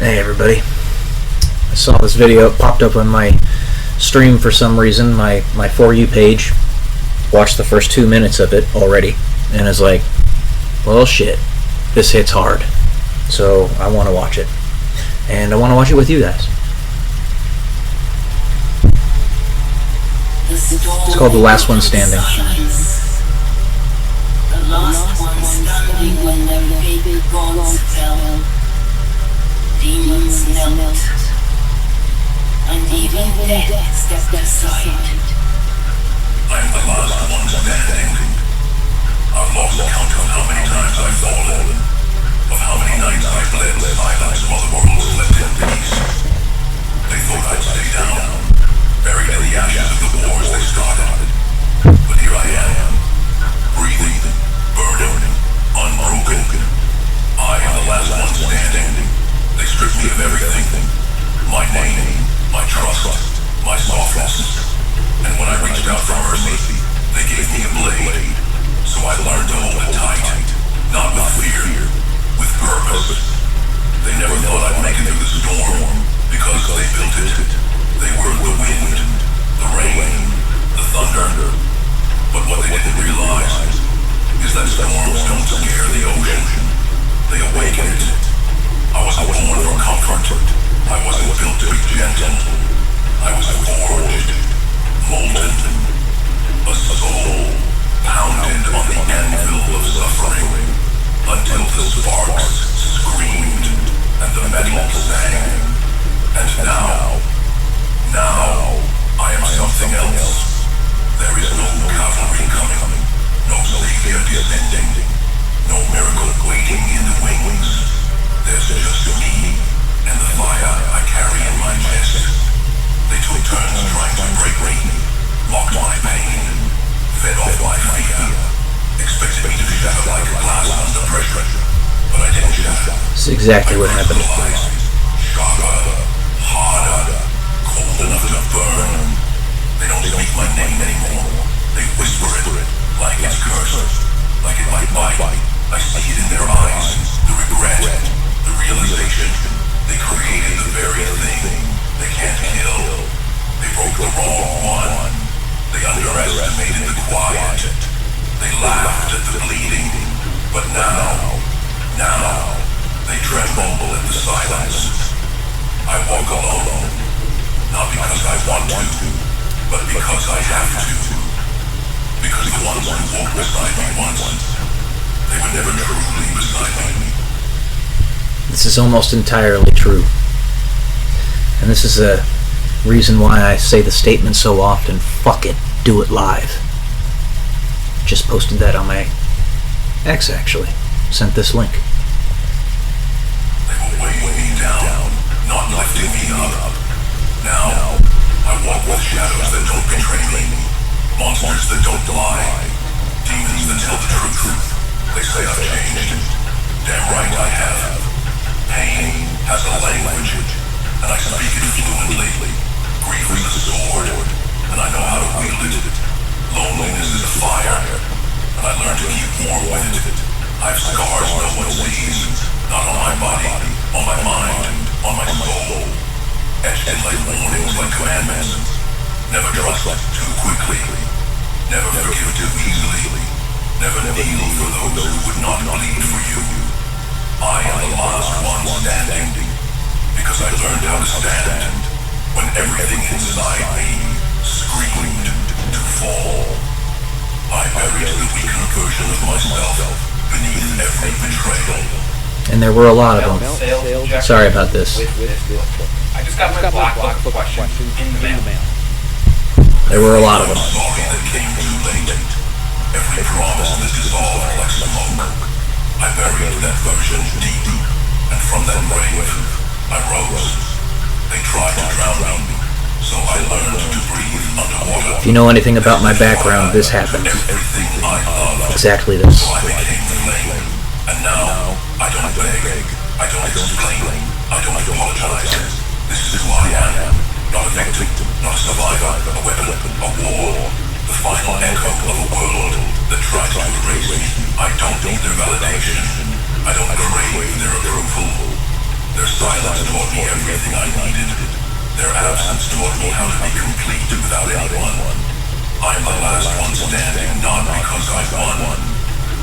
Hey everybody, I saw this video, it popped up on my stream for some reason, my For You page. Watched the first 2 minutes of it already, and is like, well shit, this hits hard. So I want to watch it, and I want to watch it with you guys. It's called The Last One Standing. The last one standing when their baby gods fell. Demons knelt, and even death stepped aside. I'm the last one standing. I've lost count of how many times I've fallen, of how many nights I've bled silence while the world slept in peace. They thought I'd stay down, buried in the ashes of the wars they started. But here I am, breathing, burning, unbroken. I am the last one standing. They stripped me of everything. My name, my trust, my softness. And when I reached out for mercy, they gave me a blade. So I learned to hold it tight, not with fear, with purpose. They never thought I'd make it through the storm, because they built it. They were the wind, the rain, the thunder. But what they didn't realize is that storms don't scare the ocean. They awaken it. I wasn't born for comfort. I wasn't built to be gentle. I was forged, molten, a soul pounded on the anvil of suffering, until the sparks screamed and the metal sang. And now I am something else. There is no cavalry coming, no savior descending, no miracle waiting in the wings. There's just me and the fire I carry in my chest. They took turns trying to break me, mocked my pain, fed off my fear, expected me to shatter like glass under pressure, but I didn't shatter. This is exactly what happened. Sharper, harder, cold enough to burn. They don't speak my name anymore. They whisper it like it's cursed, like it might bite. I see it in their eyes, the regret, the realization. They created the very thing they can't kill. They broke the wrong one. They underestimated the quiet. They laughed at the bleeding. But now, they tremble at the silence. I walk alone, not because I want to, but because I have to. Because the ones who walked beside me once, they were never truly beside me. This is almost entirely true. And this is a reason why I say the statement so often, fuck it, do it live. Just posted that on my X, actually. Sent this link. They were weighing me down, not lifting me up. Now, I walk with shadows that don't betray me, monsters that don't lie, demons that tell the truth. They say I've changed. Damn right I have. Pain has a language, and I speak it fluently. Grief is a sword, and I know how to wield it. Loneliness is a fire, and I learn to keep warm with it. I have scars no one sees, not on my body, on my mind, on my soul. Etched in like warnings, like commandments. Never trust too quickly. Never forgive too easily. Never kneel for those who would not bleed for you. I am the last one standing, because I learned how to stand when everything inside me screamed to fall. I buried the weaker version of myself beneath every betrayal. And there were a lot of them. Sorry about this. I just got my black box question in the mail. There were a lot of them. Sorry that came too late. Every promise that dissolved like smoke. I buried that version deep, and from that grave, I rose. They tried to drown me, so I learned to breathe underwater. If you know anything about my background, this happened. Everything I love. Exactly this. So I became the flame, and now I don't beg, I don't explain, I don't apologize. This is who I am, not a victim, not a survivor, a weapon, a war. The final echo of a world that tries to erase me. I don't need their validation. I don't crave their approval. Their silence taught me everything I needed. Their absence taught me how to be complete without anyone. I'm the last one standing, not because I won,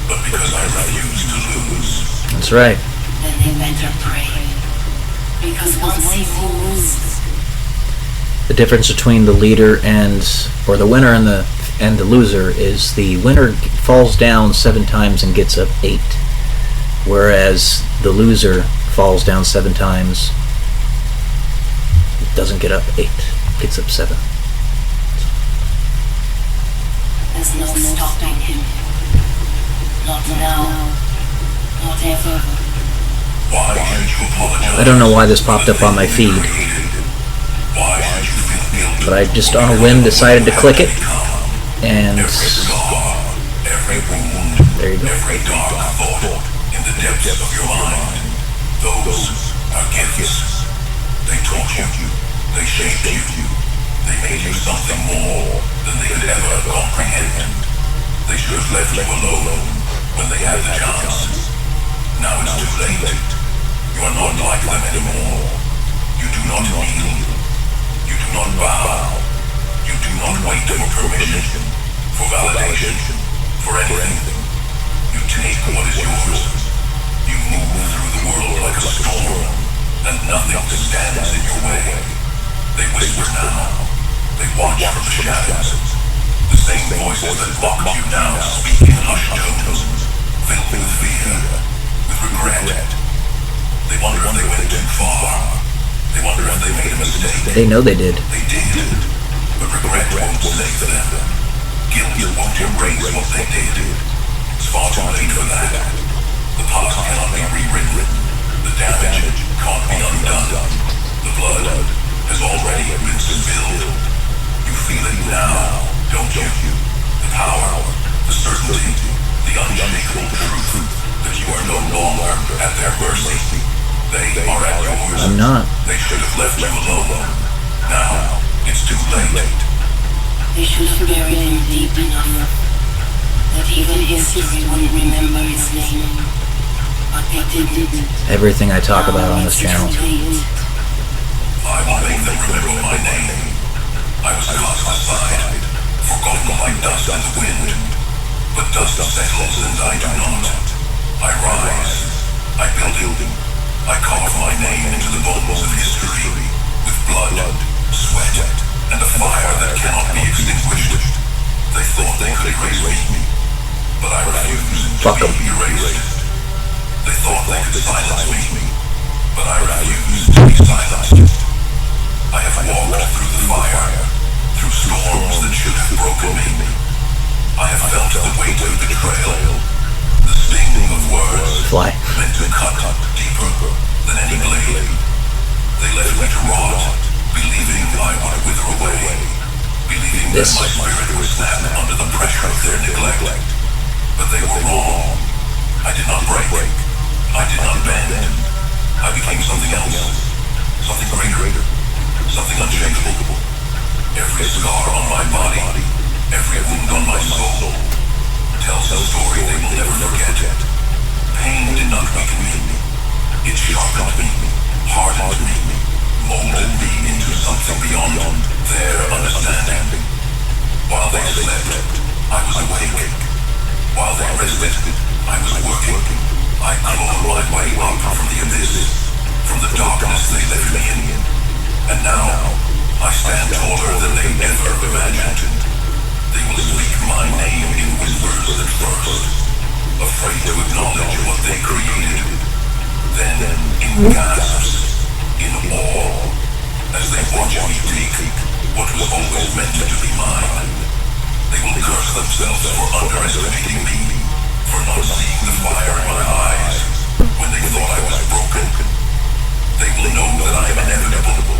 but because I refuse to lose. That's right. Then they better pray. Because once he moves, The difference between the leader or the winner and the loser is the winner falls down 7 times and gets up 8, whereas the loser falls down 7 times, doesn't get up 8, gets up 7. there's no stopping him. Not now. Not ever. Why should you apologize? I don't know why this popped up on my feed, Why should you feel guilty? but I just on a whim decided to click it, and Every scar, every wound, there you go. every dark thought in the depths of your mind, those are gifts. They taught you, they shaped you, they made you something more than they could ever comprehend. They should have left you alone when they had the chance. Now it's too late. You are not like them anymore. You do not kneel. You do not bow. You do not wait for permission, for validation, for anything. You take what is yours. You move through the world like a storm, and nothing stands in your way. They whisper now. They watch from the shadows. The same voices that mock you now speak in hushed tones, filled with fear, with regret. They wonder if they went too far. They wonder if they made a mistake. They know they did. They did, but regret won't save them. Guilt won't erase what they did. It's far too late for that. The past cannot be rewritten. The damage can't be undone. The blood has already been spilled. You feel it now, don't you? The power, the certainty, the unshakable truth that you are no longer at their mercy. They are at yours. I'm not. They should have left you alone. Now, it's too late. They should have buried him deep enough that even history wouldn't remember his name. But they didn't. Everything I talk about on this channel. I will make them remember my name. I was cast aside, forgotten like dust in the wind. But dust settles and I do not. I rise, I build, I carve my name into the bones of history, with blood, sweat, and a fire that cannot be extinguished. They thought they could erase me, but I refused to be erased. They thought they could silence me, but I refused to be silenced. I have walked through the fire, through storms that should have broken me. I have felt the weight of betrayal, the sting of words Fly. meant to cut deeper than any blade. They left me to rot, believing I would wither away, believing that my spirit would snap under the pressure of their neglect. But they were wrong. I did not break. I did not bend. I became something else, something greater, something unshakable. Every scar on my body, every wound on my soul, tells a story they will never forget. Pain did not weaken me. It sharpened me, hardened me, molded me into something beyond their understanding. While they slept, I was awake. While they rested, I was working. I clawed my way up from the abyss, from the darkness they left me in. And now, I stand taller than they ever imagined. They will speak my name in whispers at first, afraid to acknowledge what they created. Then, in gasps, in awe, as they watch me take what was always meant to be mine. They will curse themselves for underestimating me, for not seeing the fire in my eyes when they thought I was broken. They will know that I am inevitable,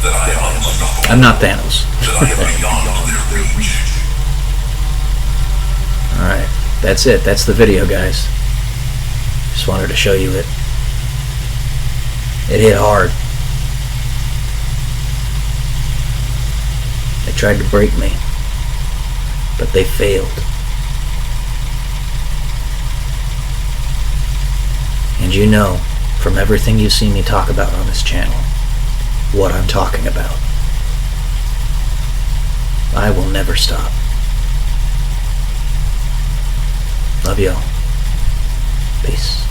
that I am unstoppable. I'm not Thanos. That I am beyond their reach. Alright, that's it. That's the video, guys. Just wanted to show you it. It hit hard. They tried to break me, but they failed. And you know, from everything you've seen me talk about on this channel what I'm talking about. I will never stop. Love y'all. Peace.